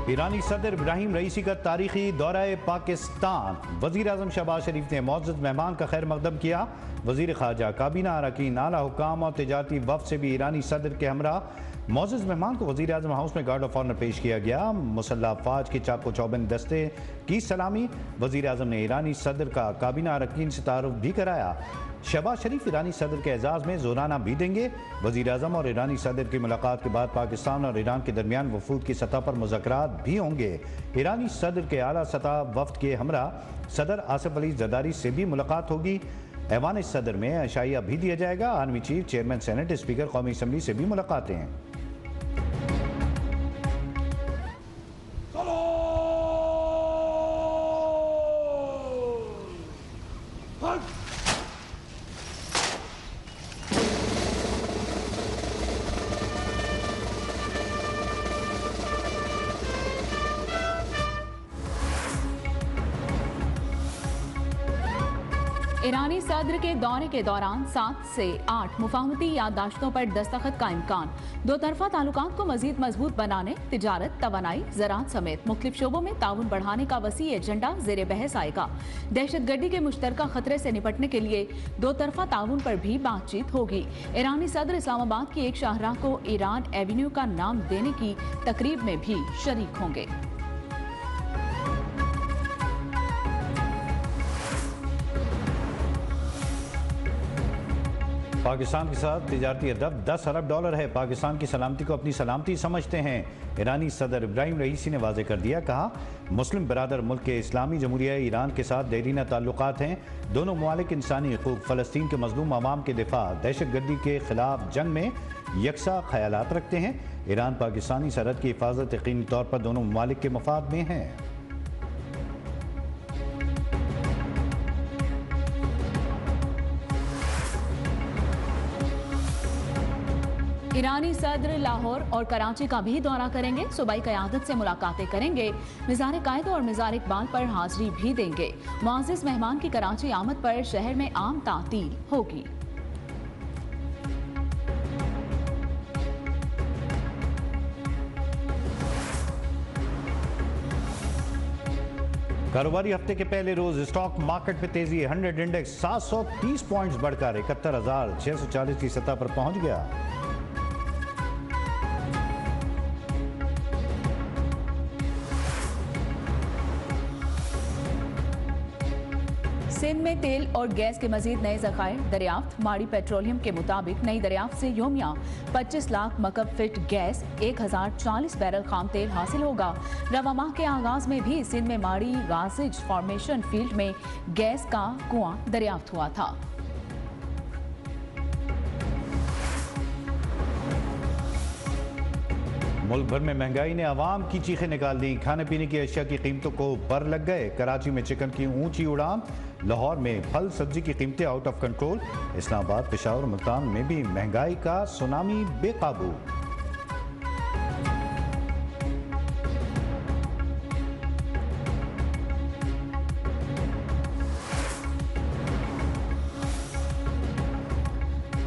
ईरानी सदर इब्राहिम रईसी का तारीखी दौरा पाकिस्तान। वज़ीर आज़म शहबाज शरीफ ने मौजूद मेहमान का खैर मकदम किया। वज़ीर ख़ारजा, काबीना अरकान, आला हुक्काम और तजारती वफ़द से भी ईरानी सदर के हमरा मौजूद मेहमान को वज़ीर आज़म हाउस में गार्ड ऑफ ऑनर पेश किया गया। मुसल्लह अफ़वाज के चाको चौबंद दस्ते की सलामी। वज़ीर आज़म ने ईरानी सदर का काबीना अरकान से तारुफ भी कराया। शहबाज शरीफ ईरानी सदर के एजाज़ में जोराना भी देंगे। वज़ीर आज़म और ईरानी सदर की मुलाकात के बाद पाकिस्तान और ईरान के दरमियान वफूद की सतह पर मुज़ाकरात भी होंगे। ईरानी सदर के आला सतह वफ़द के हमरा सदर आसिफ अली ज़रदारी से भी मुलाकात होगी। ऐवान सदर में अशाइया भी दिया जाएगा। Army chief, chairman senate, speaker कौमी असम्बली से भी मुलाकातें हैं। ईरानी सदर के दौरे के दौरान 7 से 8 मुफाहमती याददाश्तों पर दस्तखत का इम्कान। दो तरफा ताल्लुकात को मजीद मजबूत बनाने, तिजारत, तवानाई, ज़राअत समेत मुख्तलिफ शोबों में ताउन बढ़ाने का वसी एजेंडा ज़ेरे बहस आएगा। दहशतगर्दी के मुश्तरका खतरे से निपटने के लिए दो तरफा ताउन पर भी बातचीत होगी। ईरानी सदर इस्लामाबाद की एक शाहराह को ईरान एवेन्यू का नाम देने की तकरीब में भी शरीक होंगे। पाकिस्तान के साथ तिजारती अदब $10 अरब है। पाकिस्तान की सलामती को अपनी सलामती समझते हैं। ईरानी सदर इब्राहिम रईसी ने वाज़ेह कर दिया। कहा, मुस्लिम बरादर मुल्क के इस्लामी जमहूरिया ईरान के साथ देरीना ताल्लुकात हैं। दोनों ममालिक इंसानी हकूक़, फ़लस्तीन के मज़लूम अवाम के दिफा, दहशतगर्दी के खिलाफ जंग में यकसा ख्यालात रखते हैं। ईरान पाकिस्तानी सरहद की हिफाजत यकीनी तौर पर दोनों ममालिक के मफाद में है। ईरानी सदर लाहौर और कराची का भी दौरा करेंगे। सूबाई क़यादत से मुलाकातें करेंगे। मिज़ार कायद और मिज़ार इकबाल पर हाजिरी भी देंगे। मुअज़्ज़ज़ मेहमान की कराची आमद पर शहर में आम तातील होगी। कारोबारी हफ्ते के पहले रोज स्टॉक मार्केट में तेजी। 100 इंडेक्स 730 पॉइंट्स बढ़कर 71,640 की सतह पर पहुंच गया। सिंध में तेल और गैस के मजीद नए ज़खायर दरियाफ्त। माड़ी पेट्रोलियम के मुताबिक नई दरियाफ्त से योमिया 25 लाख मकब फिट गैस, 1040 बैरल खाम तेल हासिल होगा। रवा माह के आगाज में भी सिंध में माड़ी गाजिज फॉर्मेशन फील्ड में गैस का कुआं दरियाफ्त हुआ था। मुल्क भर में महंगाई ने आवाम की चीखें निकाल दी। खाने पीने की अशिया की कीमतों को पर लग गए। कराची में चिकन की ऊंची उड़ान, लाहौर में फल सब्जी की कीमतें out of control. Islamabad, Peshawar और मुल्तान में भी महंगाई का सुनामी बेकाबू।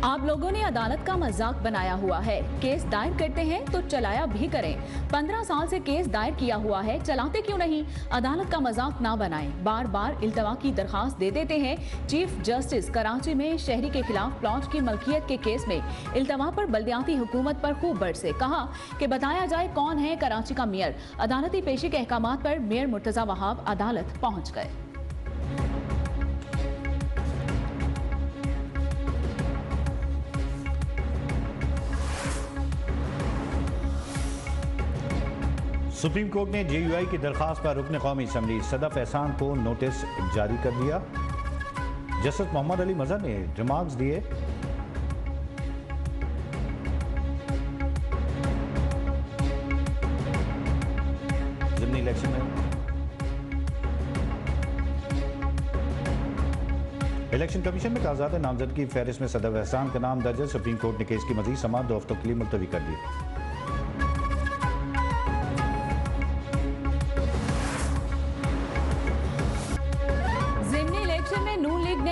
आप लोगों ने अदालत का मजाक बनाया हुआ है। केस दायर करते हैं तो चलाया भी करें। 15 साल से केस दायर किया हुआ है, चलाते क्यों नहीं? अदालत का मजाक ना बनाएं। बार बार इल्तवा की दरखास्त दे देते हैं। चीफ जस्टिस कराची में शहरी के खिलाफ प्लॉट की मलकियत के केस में इल्तवा पर बल्दियाती हुकूमत पर खूब बरसे। कहा कि बताया जाए कौन है कराची का मेयर। अदालती पेशी के अहकामात पर मेयर मुर्तजा वहाब अदालत पहुंच गए। सुप्रीम कोर्ट ने JUI की दरखास्त पर रुकन कौमी असम्बली सदफ एहसान को नोटिस जारी कर दिया। जस्टिस मोहम्मद अली मजहर ने रिमार्क्स दिए। ज़िमनी इलेक्शन में इलेक्शन कमीशन में कागजात नामजदगी फहरिस्त में सदफ एहसान का नाम दर्ज है। सुप्रीम कोर्ट ने केस की मजीद समाअत 2 हफ्तों के लिए मुलतवी कर दी।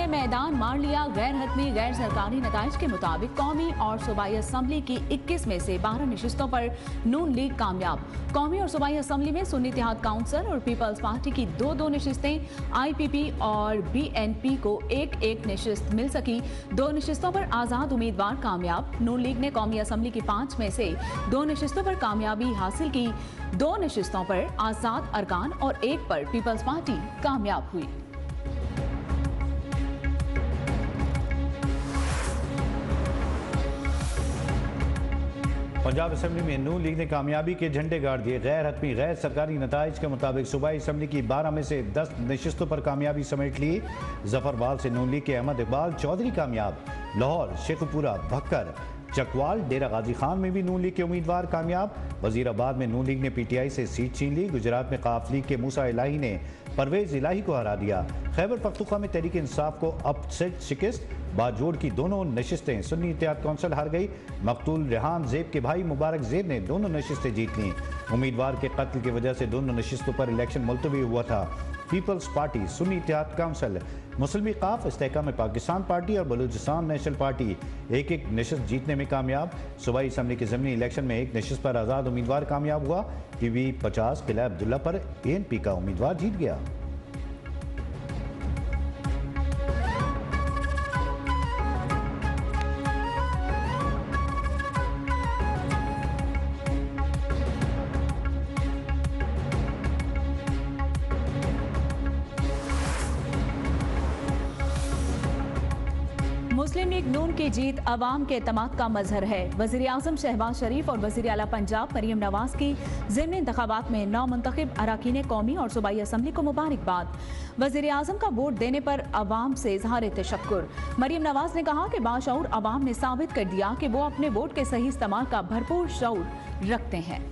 मैदान मार लिया। गैर हतमी गैर सरकारी नताइज के मुताबिक कौमी और सूबाई असम्बली की 21 में से 12 नशिस्तों पर नून लीग कामयाब। कौमी और सूबाई असम्बली में सुन्नी इत्तेहाद काउंसिल और पीपल्स पार्टी की दो नशिस्तें, IPP और BNP को एक नशिस्त मिल सकी। 2 नशिस्तों पर आज़ाद उम्मीदवार कामयाब। नून लीग ने कौमी असम्बली की 5 में से 2 नशिस्तों पर कामयाबी हासिल की। 2 नशिस्तों पर आज़ाद अरकान और 1 पर पीपल्स पार्टी कामयाब हुई। पंजाब असम्बली में नून लीग ने कामयाबी के झंडे गाड़ दिए। गैर हतमी गैर सरकारी नताइज के मुताबिक सूबाई असम्बली की 12 में से 10 नशिस्तों पर कामयाबी समेट ली। जफरबाल से नून लीग के अहमद इकबाल चौधरी कामयाब। लाहौर, शेखपुरा, भक्कर, चकवाल, डेरा गाजी खान में भी नून लीग के उम्मीदवार कामयाब। वजीराबाद में नून लीग ने PTI से सीट छीन ली। गुजरात में काफ लीग के मूसा इलाही ने परवेज इलाही को हरा दिया। खैबर पख्तूनख्वा में तहरीक इंसाफ को अपसेट शिकस्त। बाजोड़ की दोनों नशिस्तें सुन्नी इत्तेहाद काउंसिल हार गई। मकतूल रेहान ज़ेब के भाई मुबारक ज़ेब ने दोनों नशिस्तें जीत लीं। उम्मीदवार के कत्ल की वजह से दोनों नशिस्तों पर इलेक्शन मुलतवी हुआ था। पीपल्स पार्टी, सुन्नी इत्तेहाद काउंसिल, मुस्लिम काफ, इस्तेहकाम पाकिस्तान पार्टी और बलूचिस्तान नेशनल पार्टी एक नशिस्त जीतने में कामयाब। सूबाई असम्बली के ज़मीनी इलेक्शन में 1 नशिस्त पर आज़ाद उम्मीदवार कामयाब हुआ। PV 50 किला अब्दुल्ला पर ANP का उम्मीदवार जीत गया। मुस्लिम लीग नून की जीत अवाम के एतमाद का मजहर है। वज़ीर आज़म शहबाज शरीफ और वज़ीर आला पंजाब मरीम नवाज की ज़िमनी इंतखाबात में नौ मुंतखब अराकीन कौमी और सूबाई असम्बली को मुबारकबाद। वज़ीर आज़म का वोट देने पर अवाम से इज़हार तशक्कुर। मरीम नवाज ने कहा कि बाशऊर अवाम ने साबित कर दिया कि वो अपने वोट के सही इस्तेमाल का भरपूर शऊर रखते हैं।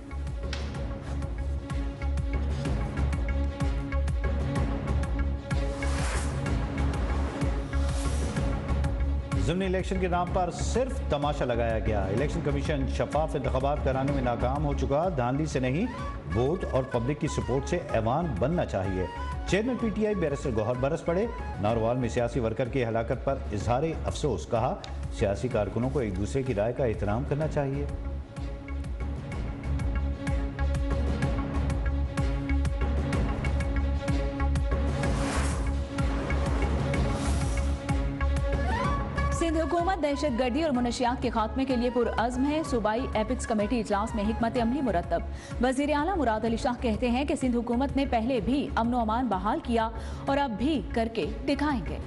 ज़िमनी इलेक्शन के नाम पर सिर्फ तमाशा लगाया गया। इलेक्शन कमीशन शफाफ इंतखाबात कराने में नाकाम हो चुका। धांधली से नहीं, वोट और पब्लिक की सपोर्ट से ऐवान बनना चाहिए। चेयरमैन PTI बैरिस्टर गौहर बरस पड़े। नारोवाल में सियासी वर्कर की हलाकत पर इजहार अफसोस। कहा, सियासी कारकुनों को एक दूसरे की राय का एहतराम करना चाहिए। सिंध हुकूमत दहशतगर्दी और मुनशियात के खात्मे के लिए पुरअज़्म है। सूबाई एपिक्स कमेटी इजलास में हिकमत अमली मुरतब। वज़ीर आला मुराद अली शाह कहते हैं कि सिंध हुकूमत ने पहले भी अमन व अमान बहाल किया और अब भी करके दिखाएंगे।